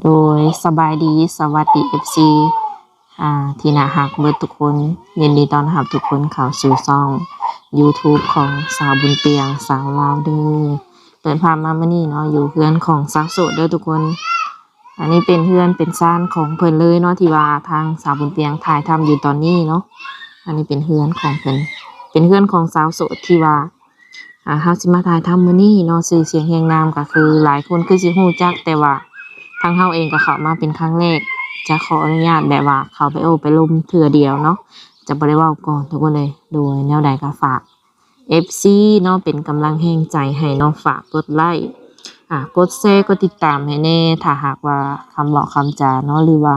โดยสบายดีสวัสดี FC ที่น่ารักเบิดทุกคนยินดีต้อนรับทุกคนเข้าสู่ช่อง YouTube ของสาวบุญเปียงสาวลาวเด้อเปิดภาพมามื้อนี้เนาะอยู่เฮือนของสาวโสดเด้อทุกคน อันนี้เป็นเฮือนเป็นซ่านของเพิ่นเลยเนาะที่ว่าทางสาวบุญเปียงถ่ายทำอยู่ตอนนี้เนาะอันนี้เป็นเฮือนของเพิ่นเป็นเฮือนของสาวโสดที่ว่าเฮาสิมาถ่ายทำมื้อนี้เนาะชื่อเสียงแห่งนามก็คือหลายคนคือสิฮู้จักแต่ว่าทางเฮาเองก็เข้ามาเป็นครั้งแรกจะขออนุญาตแบบว่าเข้าไปโอ้ไปลมเทื่อเดียวเนาะจะบ่ได้เว้าก่อนทุกคนเลยโดยแนวใดก็ฝาก FC เนาะเป็นกำลังแรงใจให้เนาะฝากกดไลค์กดแชร์กดติดตามให้แน่ถ้าหากว่าคำเว้าคำจาเนาะหรือว่า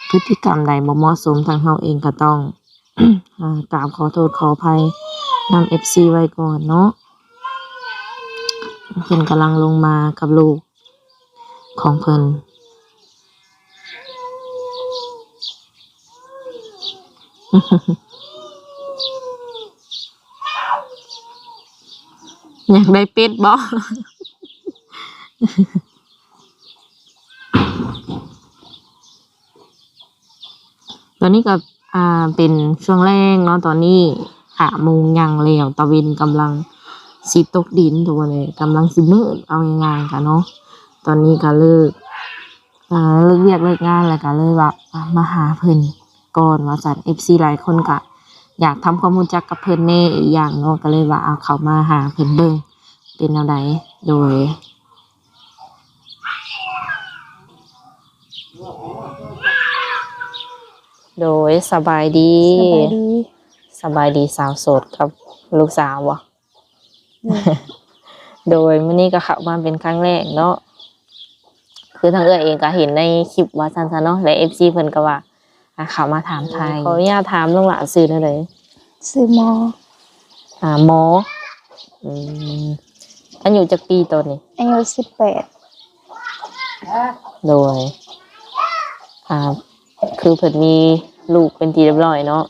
พฤติกรรมใดบ่เหมาะสมทางเฮาเองก็ต้อง กราบขอโทษขออภัยนำ FC ไว้ก่อนเนาะเพิ่นกำลังลงมากับลูกของเพิ่น อยากได้เป็ดบ่ ตอนนี้ก็เป็นช่วงแรกเนาะตอนนี้5 โมงยังแล้วตะเวนกำลังสิตกดินทุกคนเลยกำลังสิมืดเอาง่ายๆกันเนาะตอนนี้ก็เลิกเวียกเลิกงานแล้วก็เลยว่ามาหาเพิ่นก่อนว่าซั่น FC หลายคนก็อยากทำความรู้จักกับเพิ่นแน่อีกอย่างเนาะก็เลยว่าเอาเข้ามาหาเพิ่นเบิ่งเป็นแนวใดโดยสบายดี สบายดี สาวโสดกับลูกสาวบ่ โดยมื้อนี้ก็เข้ามาเป็นครั้งแรกเนาะคือทางเอื้อเองก็เห็นในคลิปว่าซั่นๆเนาะและ FC เพิ่นก็ว่าเข้ามาถามไทยขออนุญาตถามน้องหลานชื่อเท่าใด ซื้อหมอ หมออืมอายุจักปีตอนนี้ อายุ18โดยคือเพิ่นมีลูกเป็นที่เรียบร้อยเนาะ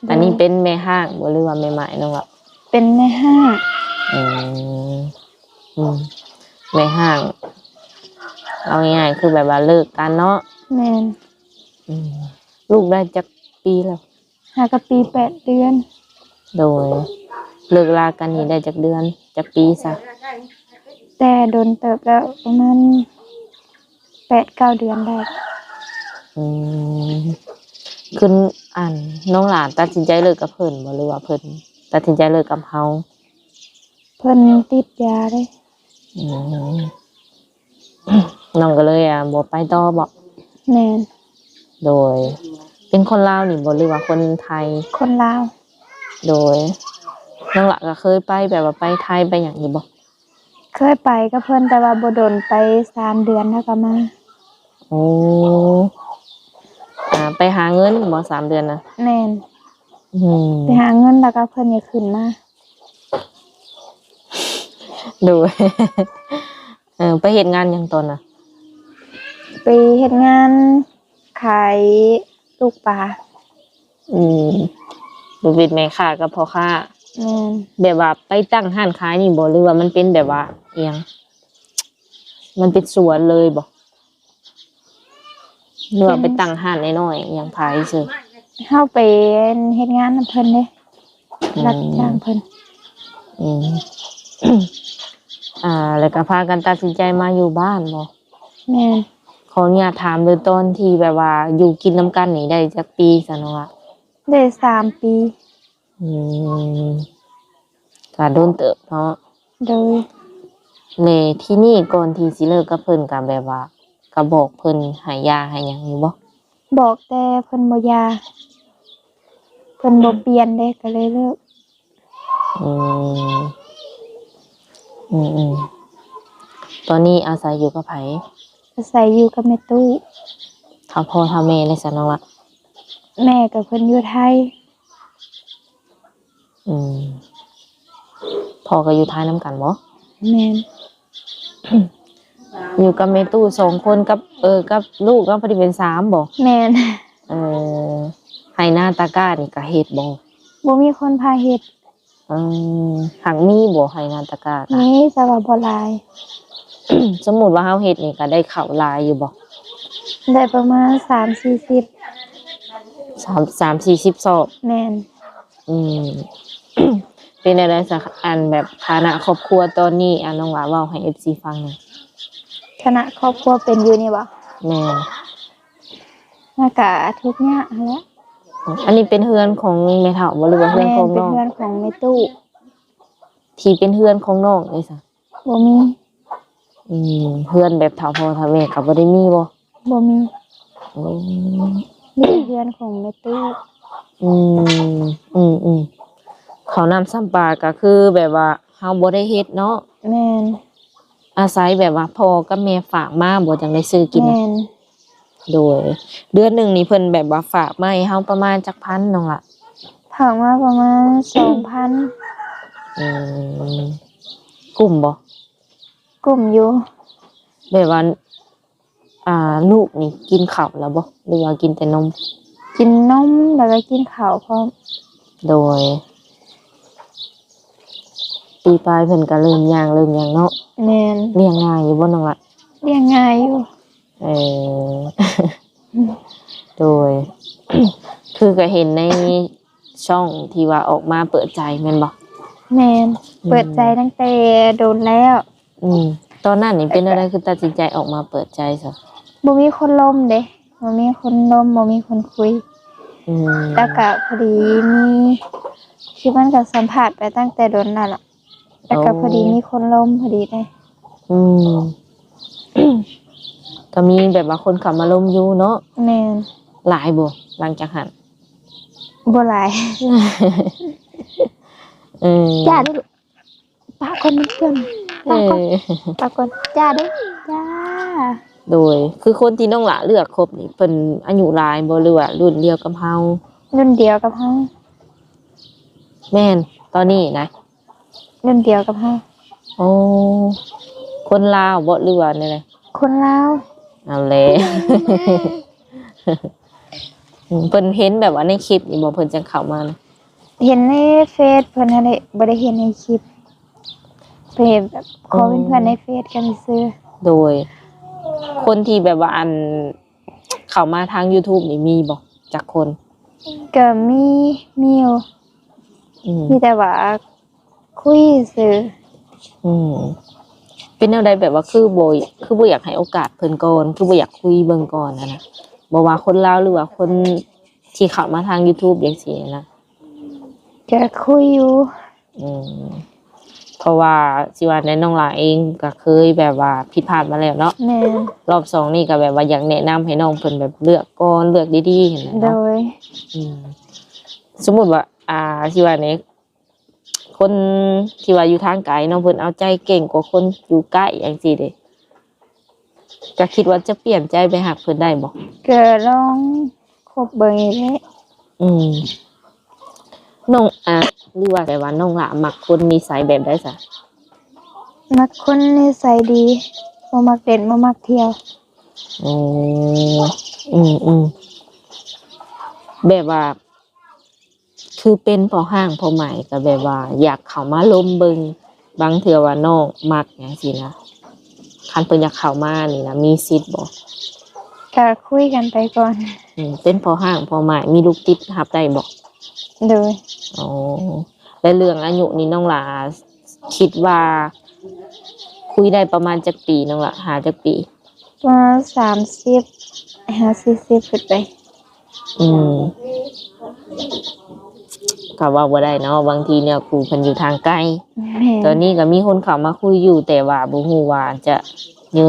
อันนี้เป็นแม่ห้างบ่หรือว่าแม่ไม้น้องล่ะ เป็นแม่ห้าง อืมแม่ห้างเอาง่ายๆคือแบบว่าเลิกกันเนาะ แม่น ลูกได้จักปีแล้ว 5 กับปี 8 เดือน โดยเลิกลากันนี่ได้จักเดือนจักปีซะ แต่โดนเติบแล้วประมาณ 8-9 เดือนได้ คือน้องหลานตัดสินใจเลิกกับเพิ่นบ่หรือว่าเพิ่นตัดสินใจเลิกกับเฮา เพิ่นติดยาเด้ น้องก็เลยบ่ไปต่อบ่ แม่น โดยเป็นคนลาวนี่บ่หรือว่าคนไทย คนลาว โดยน้องหละก็เคยไปแบบว่าไปไทยไปหยังอยู่บ่ เคยไปกับเพิ่นแต่ว่าบ่โดนไป3 เดือนแล้วก็มา โอ้ไปหาเงินบ่3 เดือนนะ แม่นไปหาเงินแล้วก็เพิ่นอย่าขึ้นมา โดย ไปเฮ็ดงานหยังตอนน่ะ ไปเฮ็ดงานขายลูกปลา ลูกบิดแม่ค้ากับพ่อค้า แม่น แบบว่าไปตั้งร้านขายนี่บ่หรือว่ามันเป็นแบบว่าอิหยังมันเป็นสวนเลยบ่หรือว่าไปตั้งร้านน้อยๆอิหยังขายซื่อ เฮาไปเฮ็ดงานนำเพิ่นเด้รับจ้างเพิ่น แล้วก็พากันตัดสินใจมาอยู่บ้านบ่ แม่น ขออนุญาตถามเลยตอนที่แบบว่าอยู่กินน้ำกันนี่ได้จักปีซะเนาะว่า ได้3 ปี ก็โดนเติบเนาะ โดย ในที่นี่ก่อนที่สิเลิกกับเพิ่นก็แบบว่าก็บอกเพิ่นให้ยาให้หยังอยู่บ่ บอกแต่เพิ่นบ่หย่าเพิ่นบ่เปลี่ยนเด้ก็เลยเลิก ตอนนี้อาศัยอยู่กับไผ อาศัยอยู่กับแม่ตู้ ถ้าพ่อถ้าแม่เลยซะเนาะว่า แม่กับเพิ่นอยู่ไทย พ่อก็อยู่ไทยนํกันบ่ แม่น อยู่กับแม่ตู้2 คนกับกับลูกก็พอดีเป็น3บ่ แม่น ให้หน้าตากร้านี่ก็เฮ็ดบ่ บ่มีคนพาเฮ็ด หักมีบ่ให้หน้าตากร้าก็ มีแต่ว่าบ่หลาย สมมุติว่าเฮาเฮ็ดนี่ก็ได้ข้าวหลายอยู่บ่ ได้ประมาณ3-40 3-40 สอบ แม่น อืม เป็นอะไรสักอันแบบฐานะครอบครัวตอนนี้อันน้องหลาเว้าให้ FC ฟังหน่อย คณะครอบครัวเป็นอยู่นี่บ่ แม่น น่ากะทุกข์ยากหั้นแหละ อันนี้เป็นเฮือนของแม่เฒ่าบ่หรือว่าเฮือน แม่ ของ เป็น น้อง เพื่อนของแม่ตู้ ที่เป็นเฮือนของน้องเลยซะ บ่มี เฮือนแบบเฒ่าพ่อเฒ่าแม่ก็บ่ได้มีบ่ บ่มี อืม นี่เป็นเพื่อนของแม่ตู้ อืมอืมข้าวน้ำซ้ำปลาก็คือแบบว่าเฮาบ่ได้เฮ็ดเนาะ แม่น อาศัยแบบว่าพ่อกับแม่ฝากมาบ่จังได้ซื้อกิน แม่น โดย เดือนหนึงนี่เพิ่นแบบว่าฝากมาให้เฮาประมาณจักพันน้องล่ะ ผักมาประมาณ 2,000 อืมกลุ่มบ่ กลุ่มอยู่ แบบว่าลูกนี่กินข้าวแล้วบ่หรือว่ากินแต่นม กินนมแล้วก็กินข้าวพร้อม โดย ปีปลายเพิ่นก็เริ่มย่างเนาะ แม่น เลี้ยงง่ายอยู่บ่น้องล่ะ เลี้ยงง่ายอยู่ เออ โดย คือก็เห็นในช่องที่ว่าออกมาเปิดใจแม่นบ่ แม่นเปิดใจตั้งแต่โดนแล้ว ตอนนั้นนี่เป็นอะไรคือตัดสินใจออกมาเปิดใจซะ บ่มีคนล้มเด้บ่มีคนล้มบ่มีคนคุย แล้วก็พอดีมีคือมันก็สัมผัสไปตั้งแต่โดนนั่นล่ะแล้วก็พอดีมีคนล้มพอดีเลย อืม ก็มีแบบว่าคนเข้ามาลมอยู่เนาะ แม่น หลายบ่หลังจากหัน บ่หลาย จ้าเด้อป้าคนนึงเพิ่น เอ ป้าคนจ้าเด้อจ้า โดย คือคนที่น้องหละเลือกคบนี่เพิ่นอายุหลายบ่หรือว่ารุ่นเดียวกับเฮา รุ่นเดียวกับเฮา แม่น ตอนนี้นะ รุ่นเดียวกับเฮา โอ้คนลาวบ่หรือว่าแนวใด คนลาว เอาแหละ เพิ่นเห็นแบบว่าในคลิปนี่บ่เพิ่นจังเข้ามานะ เห็นในเฟซเพิ่นนั่นแหละบ่ได้เห็นในคลิปเพิ่นแบบขอเป็นเพื่อนในเฟซกันซื่อ โดย คนที่แบบว่าอันเข้ามาทาง YouTube นี่มีบ่จักคน ก็มีอยู่ มีแต่ว่าคุยซื่อ เป็นแนวใดแบบว่าคือบ่อยากให้โอกาสเพิ่นก่อนคือบ่อยากคุยเบิ่งก่อนนะบ่ว่าคนลาวหรือว่าคนที่เข้ามาทาง YouTube จังซี่นะ จะคุยอยู่ เพราะว่าสิว่าในน้องหลาเองก็เคยแบบว่าผิดพลาดมาแล้วเนาะ แม่น รอบ2นี่ก็แบบว่าอยากแนะนำให้น้องเพิ่นแบบเลือกก่อนเลือกดีๆเห็นไหม โด เนาะ ย สมมุติว่าสิว่าในคนที่ว่าอยู่ทางไกลน้องเพิ่นเอาใจเก่งกว่าคนอยู่ใกล้จังซี่เด้ก็คิดว่าจะเปลี่ยนใจไปหักเพิ่นได้บ่ ก็ลองคบเบิ่งอีกแหละ น้องหรือว่าแต่ว่าน้องหละมักคนนิสัยแบบใดซะ มักคนนิสัยดีบ่มักเด่นบ่มักเที่ยว แบบว่า คือเป็นพอห้างพอใหม่ก็แบบว่า อยากเข้ามาลมเบิงบางเทื่อว่าน้องมักจังซี่นะคันเพิ่นอยากเข้ามานี่นะมีสิทธิ์บ่ ก็คุยกันไปก่อน เป็นพอห้างพอใหม่มีลูกติดรับได้บ่ โดย อ๋อและเรื่องอายุนี่น้องหลาคิดว่า คุยได้ประมาณจักปีน้องหละหาจักปี ประมาณ30-40ขึ้นไป ก็ว่าบ่ได้เนาะบางทีเนี่ยครูเพิ่นอยู่ทางไกล แม่ ตอนนี้ก็มีคนเข้ามาคุยอยู่แต่ว่าบ่ฮู้ว่าจะยื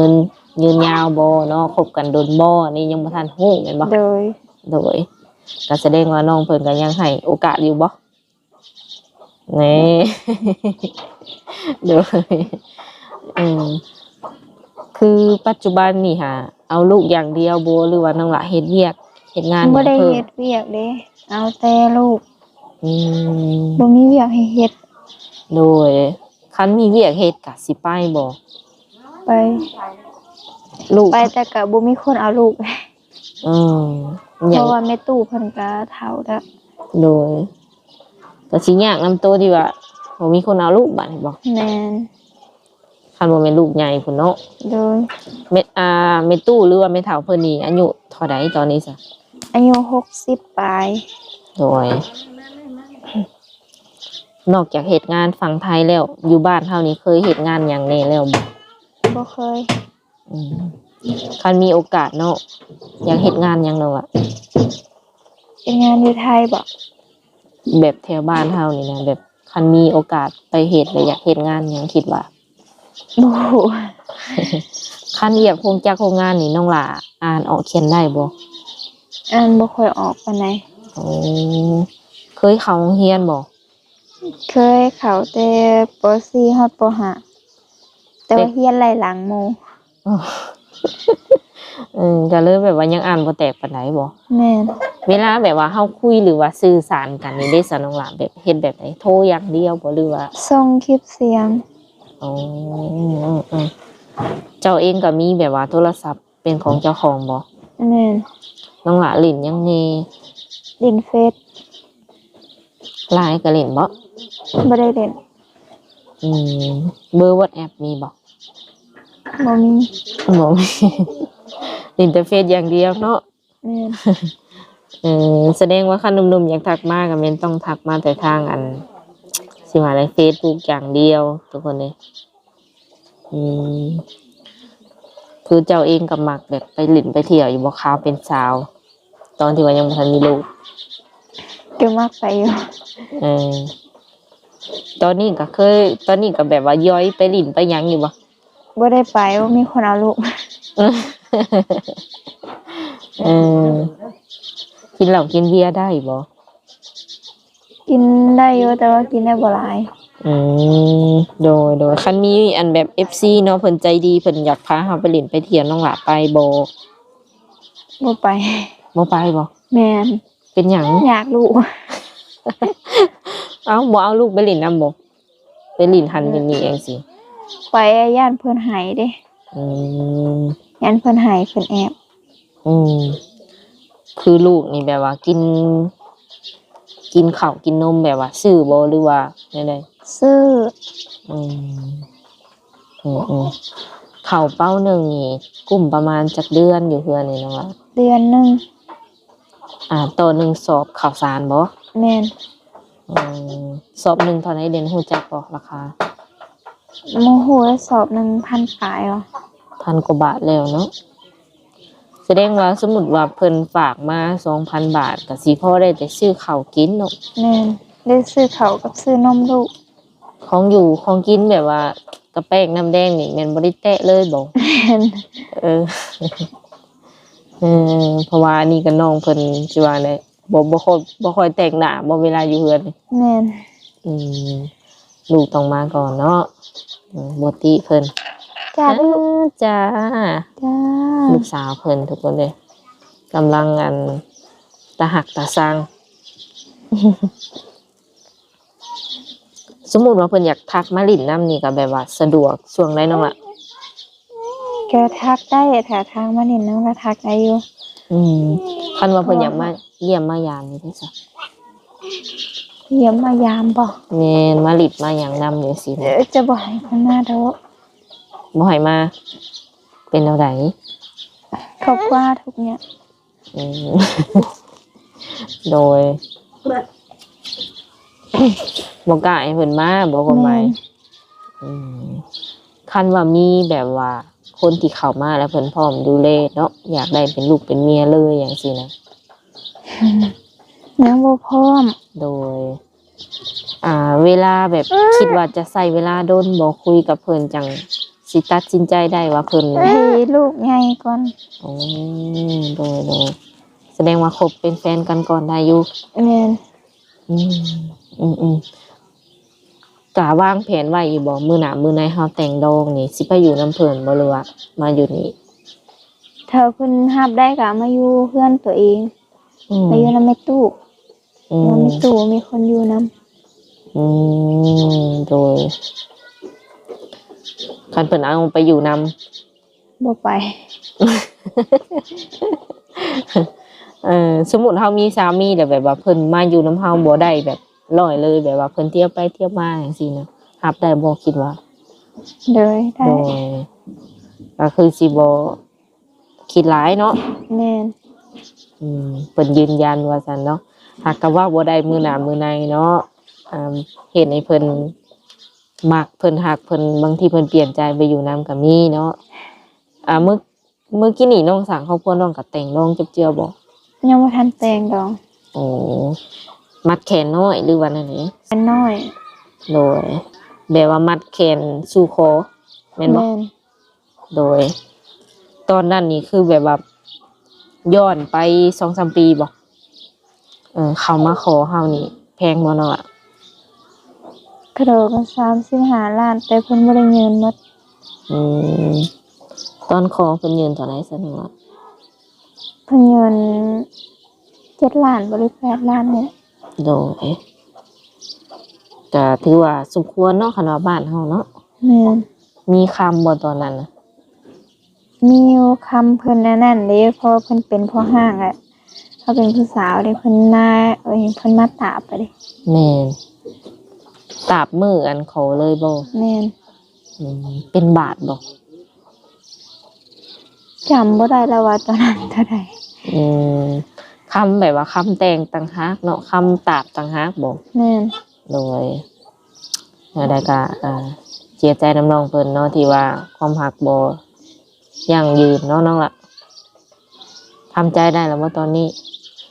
นยาวบ่เนาะคบกันโดนบ่นี่ยังบ่ทันฮู้แม่นบ่ โดย โดยก็แสดงว่าน้องเพิ่นก็ยังให้โอกาสอยู่บ่นี่ โดยคือปัจจุบันนี่ค่ะเอาลูกอย่างเดียวบ่หรือว่าน้องละเฮ็ดเวียกเฮ็ดงาน บ่ได้ พิ่ม เฮ็ดเวียกเด้เอาแต่ลูก ม บ่มีเวียกให้เฮ็ด โดยคันมีเวียกเฮ็ดก็สิไปบ่ ไป ลูก ไปแต่ก็บ่มีคนเอาลูก อ เพ ย่าง ราะว่าแม่ตู้เพิ่นก็เฒ่าแล้ว โดยก็สิยากนำตัวที่ว่าบ่มีคนเอาลูกบัดนี้บ่ แม่น คันบ่แม่นลูกใหญ่พุ่นเนาะ โดย เมตู้หรือว่าเมเฒ่าเพิ่นนี่อายุเท่าใดตอนนี้ซะ อายุ60ปลาย โดยนอกจากเฮ็ดงานฝั่งไทยแล้วอยู่บ้านเฮานี่เคยเฮ็ดงานหยังแน่แล้วบ่ บ่เคย อืมคันมีโอกาสเนาะอยากเฮ็ดงานหยังเนาะอะ เป็นงานอยู่ไทยบ่ แบบแถวบ้านเฮานี่นะแบบคันมีโอกาสไปเฮ็ดแล้วอยากเฮ็ดงานหยังคิดว่า บ่ฮู้ คันเหยียบโครงจักรโครงงานนี่น้องหล่าอ่านออกเขียนได้บ่ อ่านบ่ค่อยออกปานใด โอ้เคยเข้าโรงเรียนบ่ เคยเข้าแต่ป .4 ฮอดป .5 แต่ว่าเรียนไล่หลังหมู่ ก็เลยแบบว่ายังอ่านบ่แตกปานใดบ่ แม่น เวลาแบบว่าเฮาคุยหรือว่าสื่อสารกันนี่ได้สะน้องหล่าแบบเฮ็ดแบบไหนโทรอย่างเดียวบ่หรือว่า ส่งคลิปเสียง อ๋อเจ้าเองก็มีแบบว่าโทรศัพท์เป็นของเจ้าของบ่ แม่น น้องหล่าเล่นยังแน่ เล่นเฟซ ไลน์ก็เล่นบ่ บ่ได้เล่น อืมเบอร์ WhatsApp มีบ่ บ่มี บ่มี เล่นแต่เฟซอย่างเดียวเนาะ แม่น แสดงว่าคันหนุ่มๆอยากทักมาก็แม่นต้องทักมาแต่ทางอันสิว่าใน Facebook อย่างเดียวทุกคนเลยคือเจ้าเองก็มักแบบไปเล่นไปเที่ยวอยู่บ่ขาวเป็นสาว ตอนที่ว่ายังบ่ทันมีลูก ก็มักไปอยู่ เออตอนนี้ก็แบบว่าย้อยไปเล่นไปหยังอยู่บ่ บ่ได้ไปว่ามีคนเอาลูก เออกินเหล้ากินเบียร์ได้บ่ กินได้อยู่แต่ว่ากินได้บ่หลาย โดยคันมีอันแบบ FC เนาะเพิ่นใจดีเพิ่นอยากพาเฮาไปเล่นไปเที่ยวน้องหลาไปบ่ บ่ไป บ่ไปบ่ แม่น เป็นหยัง อยากลูก เอ้าบ่เอาลูกไปเล่นนำบ่ไปเล่นหันกันนี่เองสิ ไปย่านเพิ่นให้เด้ อืม ย่านเพิ่นให้เพิ่นแอบ อืมคือลูกนี่แบบว่ากินข้าวกินนมแบบว่าซื้อบ่หรือว่าแนวใด ซื้อ อืมข้าวเป้าหนึงนี่กุ้มประมาณจักเดือนอยู่เฮือนนี่เนาะ เดือนหนึง ต่อหนึ่งสอบข้าวสารบ่ แม่น สอบหนึ่งเท่าไหร่เด่นฮู้จักบ่ราคา โมโหสอบหนึ่งพันปลายเหรอ 1,000 กว่าบาทแล้วเนาะแสดงว่าสมมุติว่าเพิ่นฝากมา 2,000 บาทก็สิพอได้แต่ซื้อข้าวกินเนาะ แม่นได้ซื้อเขาวกับซื้อนมลูก ของอยู่ของกินแบบว่ากระแป้งน้ำแดงนี่แม่นบ่ได้แตะเลยบ่ แม่น เออ เพราะว่านี่ก็น้องเพิ่นสิว่าได้บ่ค่อยแต่งหน้าบ่เวลาอยู่เฮือนนี่ แม่น อืมลูกต้องมาก่อนเนาะบ่ติเพิ่น จ้าลูก จ้า จ้า ลูกสาวเพิ่นทุกคนเลยกำลังตาหักตาสร้าง สมมุติว่าเพิ่นอยากทักมาลิ้นน้ำนี่ก็แบบว่าสะดวกช่วงใดน้องล่ะ แกทักได้ถ้าทางมาเห็นน้องก็ทักได้อยู่ คันว่าเพิ่นอยากมาเยี่ยมมายามนี่ได้ซะ เยี่ยมมายามบ่ แม่นมาลิ้นมาหยังนำจังซี่ เดี๋ยวจะบอกให้คนหน้าเด้อ บ่ให้มา เป็นแนวใด ขอบว่าทุกเนี่ย อืม โดย บ่กล้าให้เพิ่นมาบ่ก็หมาย คันว่ามีแบบว่าคนที่เข้ามาแล้วเพิ่นพร้อมดูแลเนาะอยากได้เป็นลูกเป็นเมียเลยอย่างซี่นะ น้ำบ่พร้อม โดย เวลาแบบคิดว่าจะใส่เวลาโดนบ่คุยกับเพิ่นจังสิตัดสินใจได้ว่าเพิ่น ให้ลูกใหญ่ก่อน โดยแสดงว่าคบเป็นแฟนกันก่อนได้อยู่ แม่น กะวางแผนไว้อยู่บ่มื้อหน้ามื้อไหนเฮาแต่งดองนี่สิไปอยู่นำเพิ่นบ่หรือว่ามาอยู่นี่ ถ้าเพิ่นรับได้ก็มาอยู่เพื่อนตัวเองมาอยู่นำแม่ตู้นำแม่ตู้มีคนอยู่นำ โดยคันเพิ่นเอาไปอยู่นำ บ่ไป สมมุติเฮามีสามีแต่แบบว่าเพิ่นมาอยู่นำเฮาบ่ได้แบบร้อยเลยแบบว่าเพิ่นเที่ยวไปเที่ยวมาจังซี่นะรับได้บ่คิดว่า โดยได้ โดยก็คือสิบ่คิดหลายเนาะ แม่น เพิ่นยืนยันว่าซั่นเนาะหากก็ว่าบ่ได้มื้อหน้ามื้อในเนาะเฮ็ดให้เพิ่นมักเพิ่นฮักเพิ่นบางทีเพิ่นเปลี่ยนใจไปอยู่นํก็มีเนาะมื้อกี้นี่น้องสร้างครอบครัวน้องก็แต่งน้องจับเจือบ่ ยังบ่ทันแต่งดอก โอ้มัดแขนน้อยหรือว่านั่นนี่ เป็นน้อย โดยแบบว่ามัดแขนสู่คอแม่นบ่ แม่น โดย ตอนนั้นนี่คือแบบว่าย้อนไป 2-3 ปีบ่เขามาขอเฮานี่แพงบ่เนาะ กระโดดก็35 ล้านแต่เพิ่นบ่ได้เงินหมด อืมตอนขอเพิ่นยืนเท่าไหร่ซะนี่ว่า เพิ่นเงิน7 ล้านบ่หรือ8 ล้านเนี่ย โดยก็ถือว่าสมควรเนาะคันว่าบ้านเฮาเนาะ แม่น มีคำบ่ตอนนั้นน่ะ มีอยู่คำเพิ่นนั่นเด้เพราะเพิ่นเป็นพ่อห้างแหละเขาเป็นผู้สาวเด้เพิ่นมาเพิ่นมาตาบไปเด้ แม่นตาบมืออันเขาเลยบ่ แม่น เป็นบาทบ่ จำบ่ได้แล้วว่าตอนนั้นเท่าใด อืมคำแบบว่าคำแต่งต่างหากเนาะคำตาบต่างหากบ่ แม่น โดยอะไรก็เสียใจน้ำน้องเพิ่นเนาะที่ว่าความหักบ่ยั่งยืนเนาะน้องล่ะทำใจได้แล้วว่าตอนนี้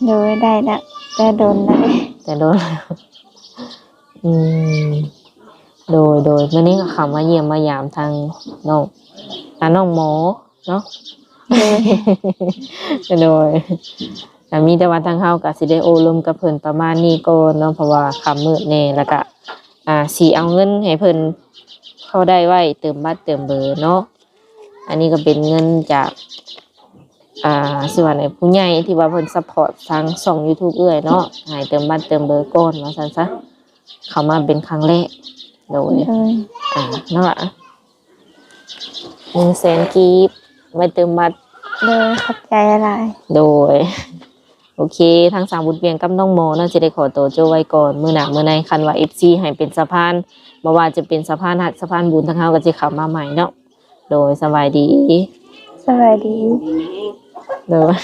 โดยได้ละแต่โดนแล้วเด้ แต่โดนแล้วอืมโดยมื้อนี้ก็เข้ามาเยี่ยมมายามทางน้องน้องหมอเนาะ โดยแต่มีแต่ว่าทางเฮาก็สิได้โอ้ลมกับเพิ่นประมาณนี้ก่อนเนาะเพราะว่าค่ำมืดแน่แล้วก็สิเอาเงินให้เพิ่นเขาได้ไว้เติมบัตรเติมเบอร์เนาะอันนี้ก็เป็นเงินจากส่วนไอ้ผู้ใหญ่ที่ว่าเพิ่นซัพพอร์ตทางช่อง YouTube เอื้อยเนาะให้เติมบัตรเติมเบอร์ก่อนว่าซั่นซะเข้ามาเป็นครั้งแรกโดย โดย เนาะ100,000กีบไว้เติมบัตร โดยขอบใจหลาย โดย โอเคทางสามบุญเวียงกับน้องโมน่าจะได้ขอตัวโจไว้ก่อนมื้อหน้ามื้อในคันว่า FC ให้เป็นสะพานบ่ว่าจะเป็นสะพานหักสะพานบุญทางเฮาก็สิเข้ามาใหม่เนาะโดยสบายดี สวัสดี โดย